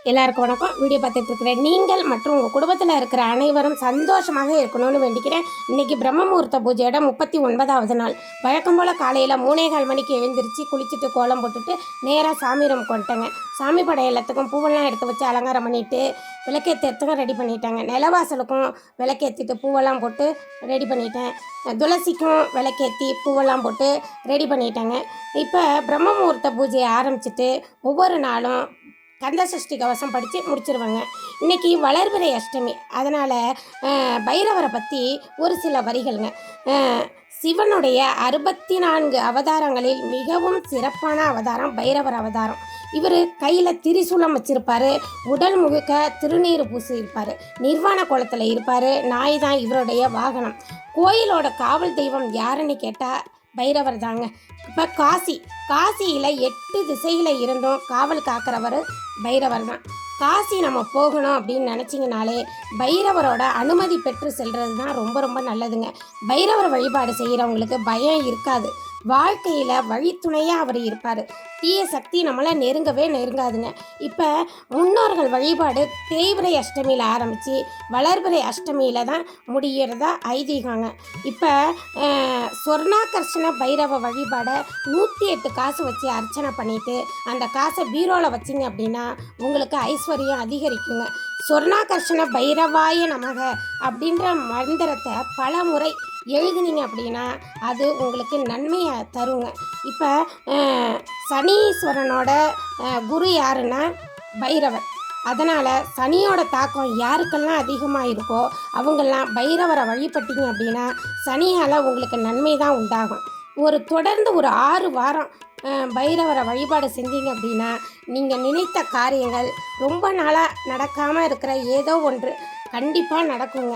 எல்லாருக்கும் வணக்கம். வீடியோ பார்த்துட்டு இருக்கிற நீங்கள் மற்றும் உங்கள் குடும்பத்தில் இருக்கிற அனைவரும் சந்தோஷமாக இருக்கணும்னு வேண்டிக்கிறேன். இன்றைக்கி பிரம்மமுகூர்த்த பூஜையோட 39வது நாள். வழக்கம் போல் காலையில் 3:15 மணிக்கு எழுந்திரிச்சு குளிச்சுட்டு கோலம் போட்டுட்டு நேராக சாமி ரூம் கொண்டுட்டேங்க. சாமி படம் எல்லாத்துக்கும் பூவெல்லாம் எடுத்து வச்சு அலங்காரம் பண்ணிவிட்டு விளக்கேற்றத்துக்கும் ரெடி பண்ணிட்டேங்க. நிலவாசலுக்கும் விளக்கேற்றிட்டு பூவெல்லாம் போட்டு ரெடி பண்ணிட்டேன். துளசிக்கும் விளக்கேற்றி பூவெல்லாம் போட்டு ரெடி பண்ணிட்டேங்க. இப்போ பிரம்மமுகூர்த்த பூஜையை ஆரம்பிச்சுட்டு ஒவ்வொரு நாளும் கந்த சஷ்டி கவசம் படித்து முடிச்சிருவாங்க. இன்றைக்கி வளர்பிறை அஷ்டமி, அதனால் பைரவரை பற்றி ஒரு சில வரிகள்ங்க. சிவனுடைய 64 அவதாரங்களில் மிகவும் சிறப்பான அவதாரம் பைரவர் அவதாரம். இவர் கையில் திரிசூலம் வச்சுருப்பார், உடல் முழுக்க திருநீர் பூசி இருப்பார், நிர்வாண கோலத்தில் இருப்பார். நாய் தான் இவருடைய வாகனம். கோயிலோட காவல் தெய்வம் யாருன்னு கேட்டால் பைரவர் தாங்க. இப்போ காசியில் 8 திசையில் இருந்தும் காவல் காக்கிறவர் பைரவர் தான். காசி நம்ம போகணும் அப்படின்னு நினச்சிங்கனாலே பைரவரோட அனுமதி பெற்று செல்வது தான் ரொம்ப ரொம்ப நல்லதுங்க. பைரவர் வழிபாடு செய்கிறவங்களுக்கு பயம் இருக்காது. வாழ்க்கையில் வழித்துணையாக அவர் இருப்பார். தீய சக்தி நம்மளை நெருங்காதுங்க. இப்போ முன்னோர்கள் வழிபாடு தேய்பிறை அஷ்டமியில் ஆரம்பித்து வளர்பிறை அஷ்டமியில் தான் முடிகிறதா ஐதீகங்க. இப்போ சொர்ணாகர்ஷண பைரவ வழிபாடை 108 காசு வச்சு அர்ச்சனை பண்ணிவிட்டு அந்த காசை பீரோவில் வச்சிங்க அப்படின்னா உங்களுக்கு ஐஸ்வர்யம் அதிகரிக்குங்க. சொர்ணாகர்ஷண பைரவாய நமக அப்படின்ற மந்திரத்தை பல முறை எழுதுனீங்க அப்படின்னா அது உங்களுக்கு நன்மையை தருங்க. இப்போ சனீஸ்வரனோட குரு யாருன்னா பைரவர். அதனால் சனியோட தாக்கம் யாருக்கெல்லாம் அதிகமாக இருக்கோ அவங்கெல்லாம் பைரவரை வழிபட்டீங்க அப்படின்னா சனியால் உங்களுக்கு நன்மை தான் உண்டாகும். தொடர்ந்து ஒரு 6 வாரம் பைரவரை வழிபாடு செஞ்சீங்க அப்படின்னா நீங்கள் நினைத்த காரியங்கள் ரொம்ப நாளாக நடக்காமல் இருக்கிற ஏதோ ஒன்று கண்டிப்பாக நடக்குங்க.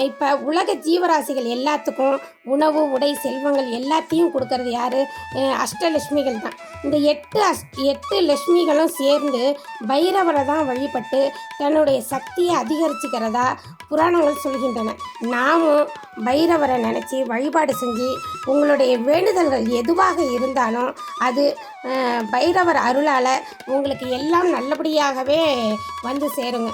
இப்போ உலக ஜீவராசிகள் எல்லாத்துக்கும் உணவு, உடை, செல்வங்கள் எல்லாத்தையும் கொடுக்கறது யார்? அஷ்டலட்சுமிகள் தான். இந்த 8 லட்சுமிகளும் சேர்ந்து பைரவரை தான் வழிபட்டு தன்னுடைய சக்தியை அதிகரிச்சுக்கிறதா புராணங்கள் சொல்கின்றன. நாமும் பைரவரை நினச்சி வழிபாடு செஞ்சு உங்களுடைய வேண்டுதல்கள் எதுவாக இருந்தாலும் அது பைரவர் அருளால் உங்களுக்கு எல்லாம் நல்லபடியாகவே வந்து சேருங்க.